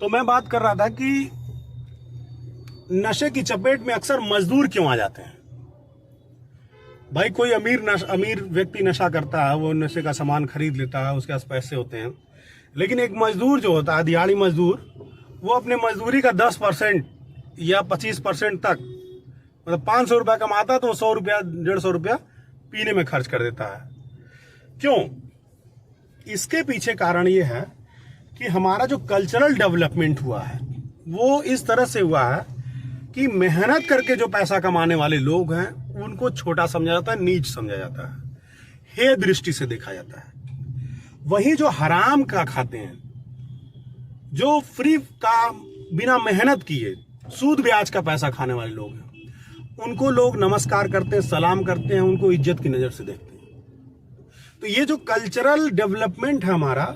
तो मैं बात कर रहा था कि नशे की चपेट में अक्सर मजदूर क्यों आ जाते हैं। भाई कोई अमीर व्यक्ति नशा करता है, वो नशे का सामान खरीद लेता है, उसके पास पैसे होते हैं, लेकिन एक मजदूर जो होता है, दिहाड़ी मजदूर, वो अपने मजदूरी का 10% या 25% तक, मतलब 500 रुपया कमाता है तो 100 रुपया 150 रुपया पीने में खर्च कर देता है। क्यों? इसके पीछे कारण ये है कि हमारा जो कल्चरल डेवलपमेंट हुआ है वो इस तरह से हुआ है कि मेहनत करके जो पैसा कमाने वाले लोग हैं उनको छोटा समझा जाता है, नीच समझा जाता है, हे दृष्टि से देखा जाता है। वही जो हराम का खाते हैं, जो फ्री का बिना मेहनत किए सूद ब्याज का पैसा खाने वाले लोग हैं, उनको लोग नमस्कार करते हैं, सलाम करते हैं, उनको इज्जत की नजर से देखते हैं। तो ये जो कल्चरल डेवलपमेंट है हमारा,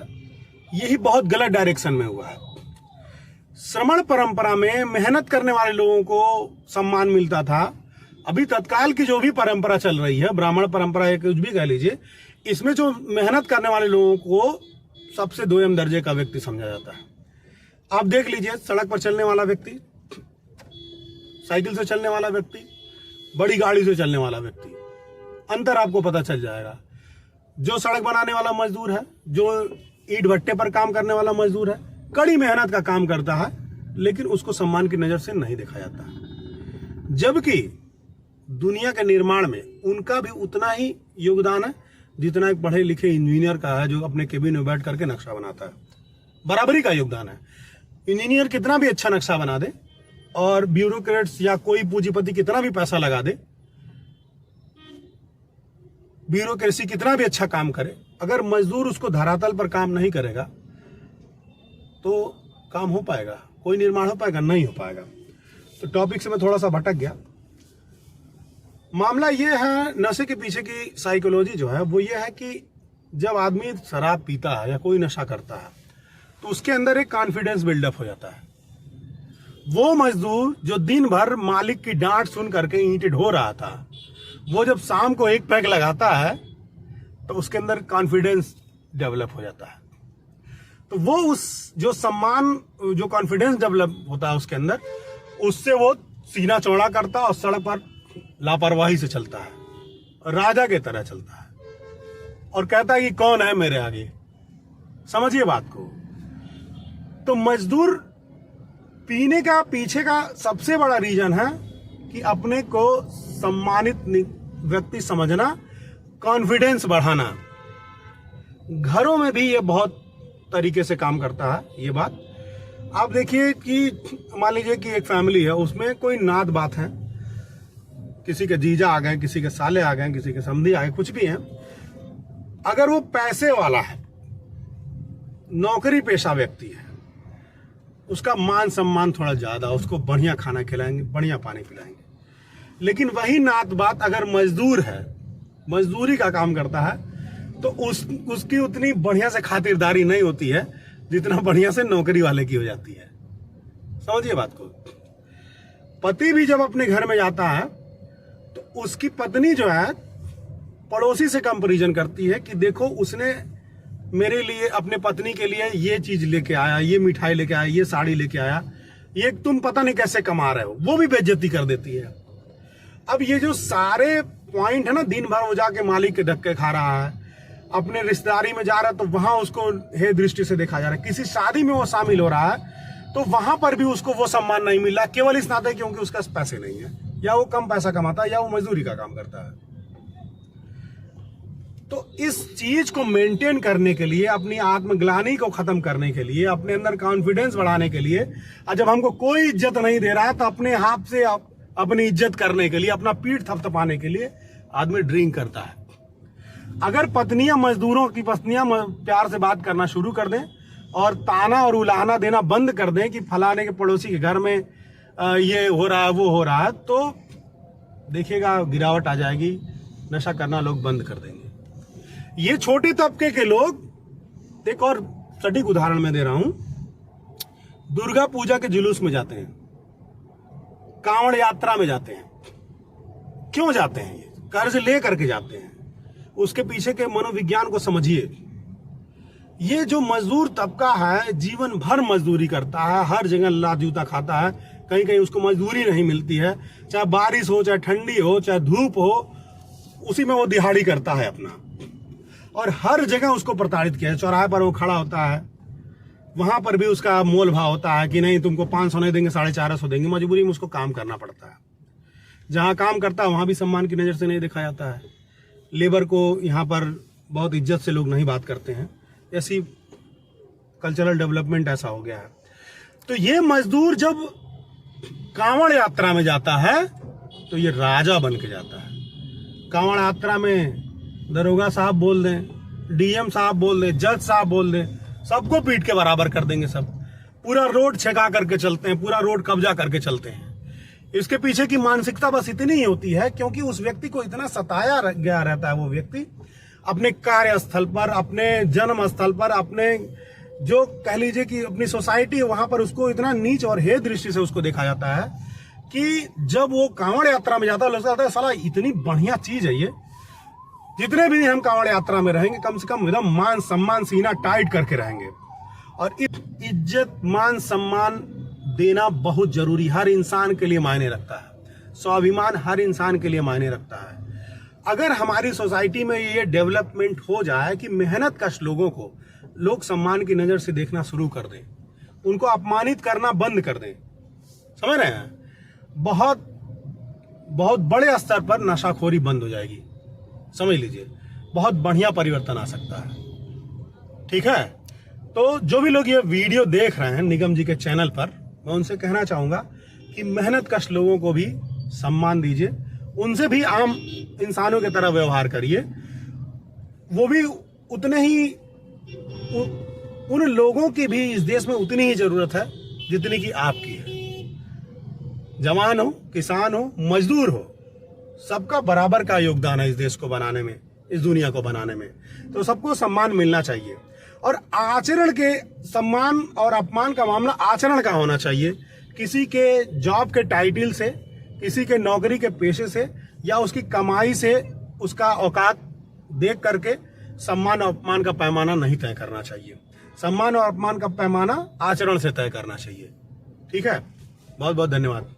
यही बहुत गलत डायरेक्शन में हुआ है। श्रमण परंपरा में मेहनत करने वाले लोगों को सम्मान मिलता था। अभी तत्काल की जो भी परंपरा चल रही है, ब्राह्मण परंपरा या कुछ भी कह लीजिए, इसमें जो मेहनत करने वाले लोगों को सबसे दोयम दर्जे का व्यक्ति समझा जाता है। आप देख लीजिए, सड़क पर चलने वाला व्यक्ति, साइकिल से चलने वाला व्यक्ति, बड़ी गाड़ी से चलने वाला व्यक्ति, अंतर आपको पता चल जाएगा। जो सड़क बनाने वाला मजदूर है, जो ईंट भट्टे पर काम करने वाला मजदूर है, कड़ी मेहनत का काम करता है, लेकिन उसको सम्मान की नजर से नहीं देखा जाता। जबकि दुनिया के निर्माण में उनका भी उतना ही योगदान है जितना एक पढ़े लिखे इंजीनियर का है, जो अपने केबिन में बैठ करके नक्शा बनाता है। बराबरी का योगदान है। इंजीनियर कितना भी अच्छा नक्शा बना दे और ब्यूरोक्रेट्स या कोई पूंजीपति कितना भी पैसा लगा दे, ब्यूरोक्रेसी कितना भी अच्छा काम करे, अगर मजदूर उसको धरातल पर काम नहीं करेगा तो काम हो पाएगा? कोई निर्माण हो पाएगा? नहीं हो पाएगा। तो टॉपिक से मैं थोड़ा सा भटक गया। मामला ये है, नशे के पीछे की साइकोलॉजी जो है वो ये है कि जब आदमी शराब पीता है या कोई नशा करता है तो उसके अंदर एक कॉन्फिडेंस बिल्डअप हो जाता है। वो मजदूर जो दिन भर मालिक की डांट सुन करके ईंट ढो रहा था, वो जब शाम को एक पैक लगाता है तो उसके अंदर कॉन्फिडेंस डेवलप हो जाता है। तो वो उस जो सम्मान, जो कॉन्फिडेंस डेवलप होता है उसके अंदर, उससे वो सीना चौड़ा करता है और सड़क पर लापरवाही से चलता है, राजा की तरह चलता है और कहता है कि कौन है मेरे आगे। समझिए बात को। तो मजदूर पीने का पीछे का सबसे बड़ा रीजन है कि अपने को सम्मानित व्यक्ति समझना, कॉन्फिडेंस बढ़ाना। घरों में भी ये बहुत तरीके से काम करता है ये बात। आप देखिए कि मान लीजिए कि एक फैमिली है, उसमें कोई नात बात है, किसी के जीजा आ गए, किसी के साले आ गए, किसी के समधी आ गए, कुछ भी है। अगर वो पैसे वाला है, नौकरी पेशा व्यक्ति है, उसका मान सम्मान थोड़ा ज्यादा, उसको बढ़िया खाना खिलाएंगे, बढ़िया पानी पिलाएंगे। लेकिन वही नात बात अगर मजदूर है, मजदूरी का काम करता है, तो उसकी उतनी बढ़िया से खातिरदारी नहीं होती है जितना बढ़िया से नौकरी वाले की हो जाती है। समझिए बात को। पति भी जब अपने घर में जाता है तो उसकी पत्नी जो है पड़ोसी से कंपैरिजन करती है कि देखो उसने मेरे लिए, अपने पत्नी के लिए ये चीज लेके आया, ये मिठाई लेके आया, ये साड़ी लेके आया, ये तुम पता नहीं कैसे कमा रहे हो, वो भी बेइज्जती कर देती है। अब ये जो सारे पॉइंट है ना, दिन भर वो जाके मालिक के धक्के खा रहा है, अपने रिश्तेदारी में जा रहा है तो वहां उसको हे दृष्टि से देखा जा रहा है, किसी शादी में वो शामिल हो रहा है तो वहां पर भी उसको वो सम्मान नहीं मिल रहा, केवल इस नाते क्योंकि उसका पैसे नहीं है, या वो कम पैसा कमाता है, या वो मजदूरी का काम करता है। तो इस चीज को मेंटेन करने के लिए, अपनी आत्मग्लानि को खत्म करने के लिए, अपने अंदर कॉन्फिडेंस बढ़ाने के लिए, और जब हमको कोई इज्जत नहीं दे रहा है तो अपने हाथ से अपनी इज्जत करने के लिए, अपना पीठ थपथपाने के लिए आदमी ड्रिंक करता है। अगर पत्नियां, मजदूरों की पत्नियां प्यार से बात करना शुरू कर दें और ताना और उलाहना देना बंद कर दें कि फलाने के पड़ोसी के घर में ये हो रहा है, वो हो रहा है, तो देखिएगा गिरावट आ जाएगी, नशा करना लोग बंद कर देंगे। ये छोटे तबके के लोग, एक और सटीक उदाहरण मैं दे रहा हूं, दुर्गा पूजा के जुलूस में जाते हैं, कांवड़ यात्रा में जाते हैं। क्यों जाते हैं? ये कर्ज ले करके जाते हैं। उसके पीछे के मनोविज्ञान को समझिए। ये जो मजदूर तबका है जीवन भर मजदूरी करता है, हर जगह लात जूता खाता है, कहीं कहीं उसको मजदूरी नहीं मिलती है, चाहे बारिश हो, चाहे ठंडी हो, चाहे धूप हो, उसी में वो दिहाड़ी करता है अपना। और हर जगह उसको प्रताड़ित किया है। चौराहे पर वो खड़ा होता है, वहां पर भी उसका मोल भाव होता है कि नहीं तुमको 500 नहीं देंगे, 450 देंगे। मजबूरी में उसको काम करना पड़ता है। जहां काम करता है वहां भी सम्मान की नजर से नहीं देखा जाता है। लेबर को यहाँ पर बहुत इज्जत से लोग नहीं बात करते हैं। ऐसी कल्चरल डेवलपमेंट ऐसा हो गया है। तो ये मजदूर जब कांवड़ यात्रा में जाता है तो ये राजा बन के जाता है। कांवड़ यात्रा में दरोगा साहब बोल दें, डीएम साहब बोल दें, जज साहब बोल दें, सबको पीट के बराबर कर देंगे। सब पूरा रोड छका करके चलते हैं, पूरा रोड कब्जा करके चलते हैं। इसके पीछे की मानसिकता बस इतनी ही होती है क्योंकि उस व्यक्ति को इतना सताया गया रहता है। वो व्यक्ति अपने कार्यस्थल पर, अपने जन्म स्थल पर, अपने जो कह लीजिए कि अपनी सोसाइटी है वहां पर उसको इतना नीच और हे दृष्टि से उसको देखा जाता है कि जब वो कांवड़ यात्रा में जाता है लगता है साला इतनी बढ़िया चीज है ये, जितने भी हम कांवड़ यात्रा में रहेंगे कम से कम एकदम मान सम्मान सीना टाइट करके रहेंगे। और इज्जत मान सम्मान देना बहुत जरूरी, हर इंसान के लिए मायने रखता है। स्वाभिमान हर इंसान के लिए मायने रखता है। अगर हमारी सोसाइटी में ये डेवलपमेंट हो जाए कि मेहनत कश लोगों को लोग सम्मान की नजर से देखना शुरू कर दें, उनको अपमानित करना बंद कर दें, समझ रहे हैं, बहुत बहुत बड़े स्तर पर नशाखोरी बंद हो जाएगी। समझ लीजिए, बहुत बढ़िया परिवर्तन आ सकता है। ठीक है, तो जो भी लोग ये वीडियो देख रहे हैं निगम जी के चैनल पर, मैं उनसे कहना चाहूंगा कि मेहनत कश लोगों को भी सम्मान दीजिए, उनसे भी आम इंसानों की तरह व्यवहार करिए। वो भी उतने ही उन लोगों की भी इस देश में उतनी ही जरूरत है जितनी कि आपकी है। जवान हो, किसान हो, मजदूर हो, सबका बराबर का योगदान है इस देश को बनाने में, इस दुनिया को बनाने में। तो सबको सम्मान मिलना चाहिए। और आचरण के सम्मान और अपमान का मामला आचरण का होना चाहिए। किसी के जॉब के टाइटल से, किसी के नौकरी के पेशे से या उसकी कमाई से उसका औकात देख करके सम्मान और अपमान का पैमाना नहीं तय करना चाहिए। सम्मान और अपमान का पैमाना आचरण से तय करना चाहिए। ठीक है, बहुत बहुत धन्यवाद।